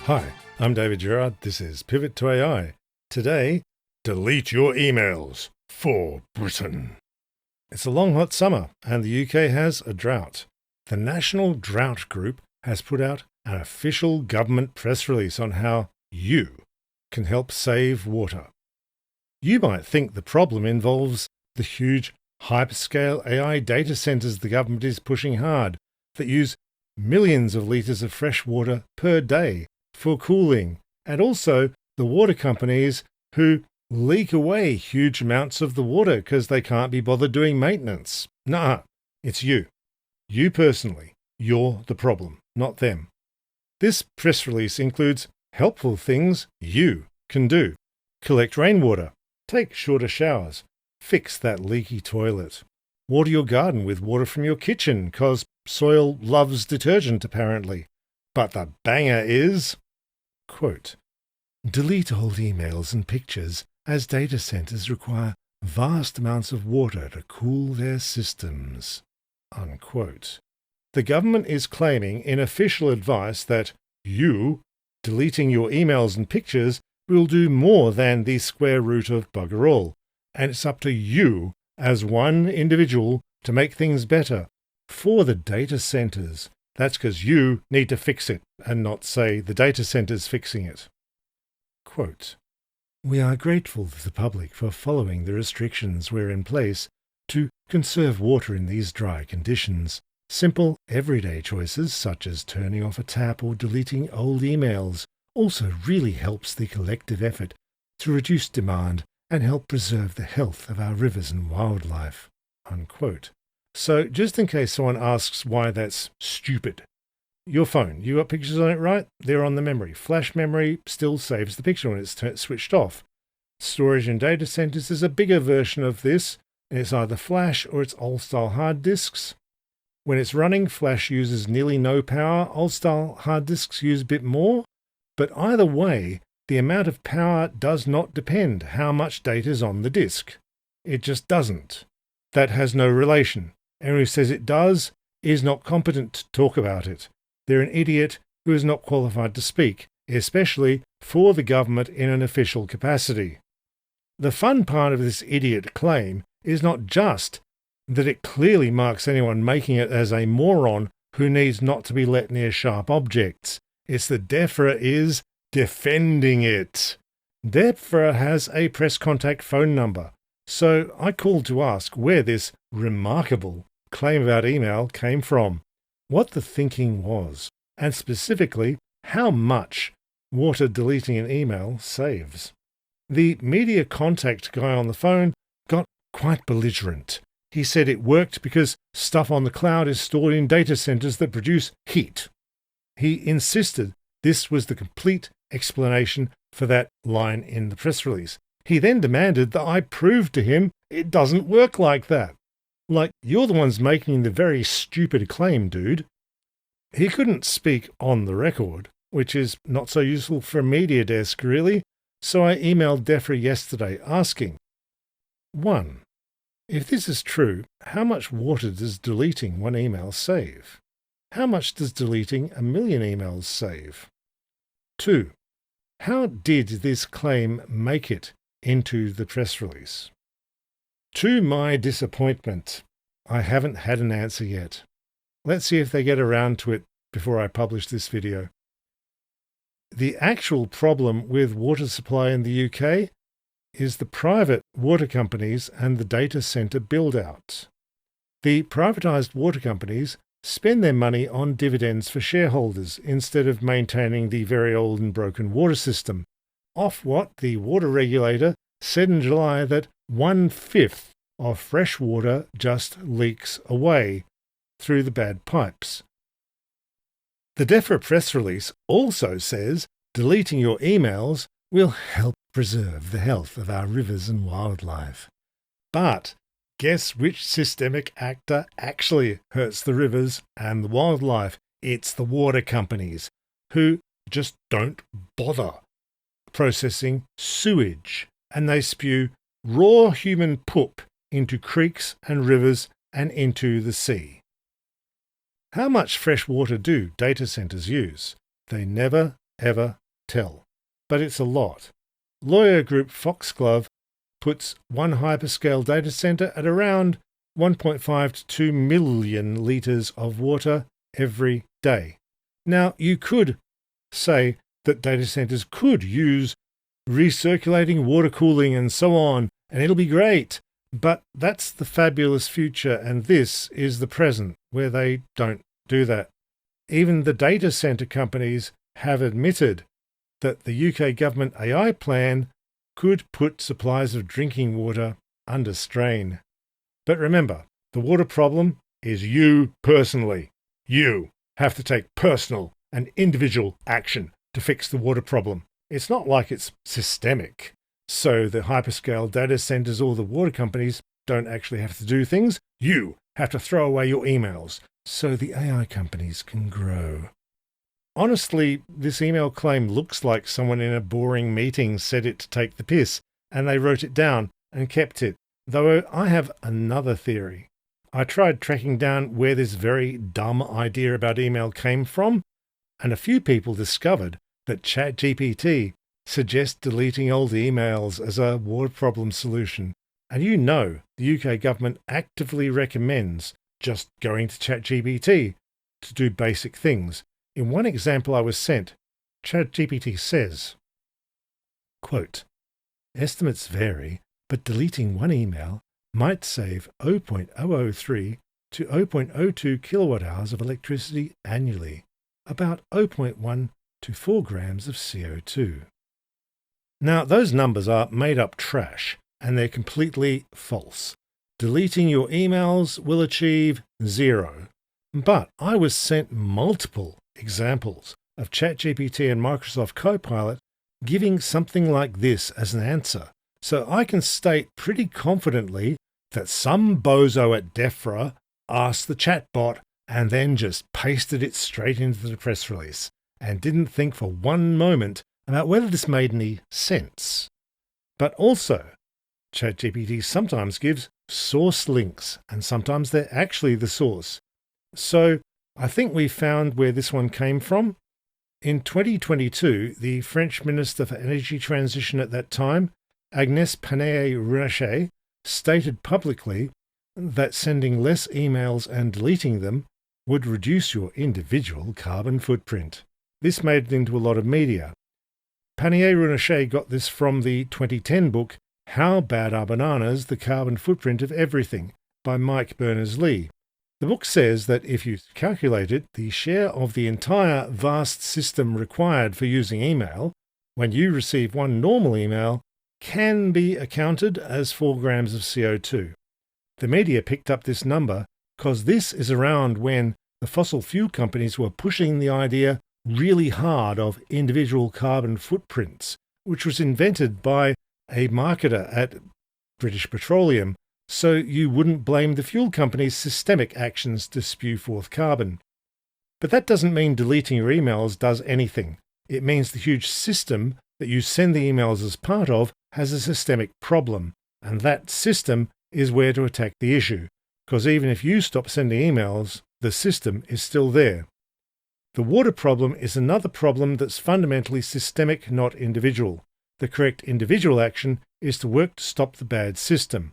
Hi, I'm David Gerard. This is Pivot to AI. Today, delete your emails for Britain. It's a long hot summer and the UK has a drought. The National Drought Group has put out an official government press release on how you can help save water. You might think the problem involves the huge hyperscale AI data centres the government is pushing hard that use millions of litres of fresh water per day for cooling, and also the water companies who leak away huge amounts of the water because they can't be bothered doing maintenance. Nah, it's you. You personally. You're the problem, not them. This press release includes helpful things you can do. Collect rainwater. Take shorter showers. Fix that leaky toilet. Water your garden with water from your kitchen, because soil loves detergent apparently. But the banger is, quote, delete old emails and pictures as data centers require vast amounts of water to cool their systems, unquote. The government is claiming in official advice that you, deleting your emails and pictures, will do more than the square root of bugger all, and it's up to you as one individual to make things better for the data centers. That's because you need to fix it and not say the data center's fixing it. Quote, we are grateful to the public for following the restrictions we're in place to conserve water in these dry conditions. Simple, everyday choices such as turning off a tap or deleting old emails also really helps the collective effort to reduce demand and help preserve the health of our rivers and wildlife, unquote. So just in case someone asks why that's stupid, your phone, you got pictures on it, right? They're on the memory. Flash memory still saves the picture when it's switched off. Storage in data centers is a bigger version of this, and it's either flash or it's old-style hard disks. When it's running, flash uses nearly no power. Old-style hard disks use a bit more. But either way, the amount of power does not depend how much data is on the disk. It just doesn't. That has no relation. Anyone who says it does is not competent to talk about it. They're an idiot who is not qualified to speak, especially for the government in an official capacity. The fun part of this idiot claim is not just that it clearly marks anyone making it as a moron who needs not to be let near sharp objects. It's that DEFRA is defending it. DEFRA has a press contact phone number, so I called to ask where this remarkable claim about email came from, what the thinking was, and specifically how much water deleting an email saves. The media contact guy on the phone got quite belligerent. He said it worked because stuff on the cloud is stored in data centers that produce heat. He insisted this was the complete explanation for that line in the press release. He then demanded that I prove to him it doesn't work like that. Like, you're the ones making the very stupid claim, dude. He couldn't speak on the record, which is not so useful for a media desk, really, so I emailed DEFRA yesterday asking, 1. If this is true, how much water does deleting one email save? How much does deleting 1 million emails save? 2. How did this claim make it into the press release? To my disappointment, I haven't had an answer yet. Let's see if they get around to it before I publish this video. The actual problem with water supply in the UK is the private water companies and the data centre build-out. The privatised water companies spend their money on dividends for shareholders instead of maintaining the very old and broken water system, off what the water regulator said in July that 1/5 of fresh water just leaks away through the bad pipes. The DEFRA press release also says deleting your emails will help preserve the health of our rivers and wildlife. But guess which systemic actor actually hurts the rivers and the wildlife? It's the water companies, who just don't bother processing sewage, and they spew raw human poop into creeks and rivers and into the sea. How much fresh water do data centers use? They never ever tell. But it's a lot. Lawyer group Foxglove puts one hyperscale data center at around 1.5 to 2 million litres of water every day. Now, you could say that data centers could use recirculating water cooling and so on, and it'll be great. But that's the fabulous future, and this is the present, where they don't do that. Even the data center companies have admitted that the UK government AI plan could put supplies of drinking water under strain. But remember, the water problem is you personally. You have to take personal and individual action to fix the water problem. It's not like it's systemic. So the hyperscale data centers or the water companies don't actually have to do things. You have to throw away your emails so the AI companies can grow. Honestly, this email claim looks like someone in a boring meeting said it to take the piss, and they wrote it down and kept it. Though I have another theory. I tried tracking down where this very dumb idea about email came from, and a few people discovered that ChatGPT suggests deleting old emails as a water problem solution. And you know the UK government actively recommends just going to ChatGPT to do basic things. In one example I was sent, ChatGPT says, quote, "Estimates vary, but deleting one email might save 0.003 to 0.02 kilowatt hours of electricity annually, about 0.1 to 4 grams of CO2. Now, those numbers are made-up trash, and they're completely false. Deleting your emails will achieve 0. But I was sent multiple examples of ChatGPT and Microsoft Copilot giving something like this as an answer. So I can state pretty confidently that some bozo at DEFRA asked the chatbot and then just pasted it straight into the press release and didn't think for one moment about whether this made any sense. But also, ChatGPT sometimes gives source links, and sometimes they're actually the source. So I think we found where this one came from. In 2022, the French Minister for Energy Transition at that time, Agnès Pannier-Runacher, stated publicly that sending less emails and deleting them would reduce your individual carbon footprint. This made it into a lot of media. Pannier-Runacher got this from the 2010 book How Bad Are Bananas? The Carbon Footprint of Everything by Mike Berners-Lee. The book says that if you calculate it, the share of the entire vast system required for using email, when you receive one normal email, can be accounted as 4 grams of CO2. The media picked up this number because this is around when the fossil fuel companies were pushing the idea really hard of individual carbon footprints, which was invented by a marketer at British Petroleum, so you wouldn't blame the fuel company's systemic actions to spew forth carbon. But that doesn't mean deleting your emails does anything. It means the huge system that you send the emails as part of has a systemic problem, and that system is where to attack the issue, because even if you stop sending emails, the system is still there. The water problem is another problem that's fundamentally systemic, not individual. The correct individual action is to work to stop the bad system.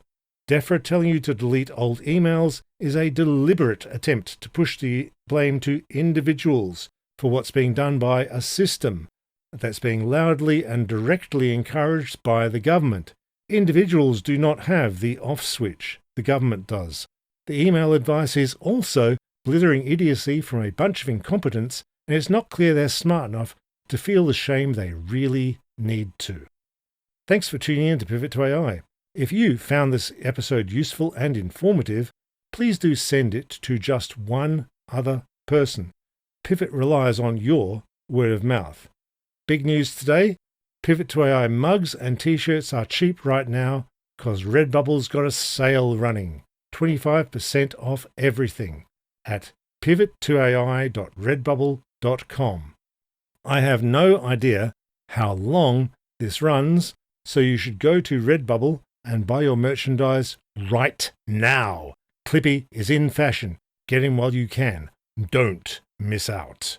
DEFRA telling you to delete old emails is a deliberate attempt to push the blame to individuals for what's being done by a system that's being loudly and directly encouraged by the government. Individuals do not have the off switch. The government does. The email advice is also blithering idiocy from a bunch of incompetents, and it's not clear they're smart enough to feel the shame they really need to. Thanks for tuning in to Pivot to AI. If you found this episode useful and informative, please do send it to just one other person. Pivot relies on your word of mouth. Big news today, Pivot to AI mugs and t-shirts are cheap right now because Redbubble's got a sale running. 25% off everything at pivottoai.redbubble.com. I have no idea how long this runs, so you should go to Redbubble and buy your merchandise right now. Clippy is in fashion. Get in while you can. Don't miss out.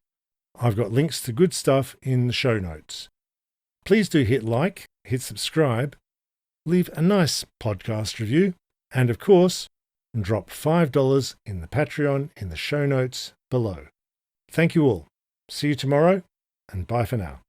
I've got links to good stuff in the show notes. Please do hit like, hit subscribe, leave a nice podcast review, and of course, drop $5 in the Patreon in the show notes below. Thank you all. See you tomorrow, and bye for now.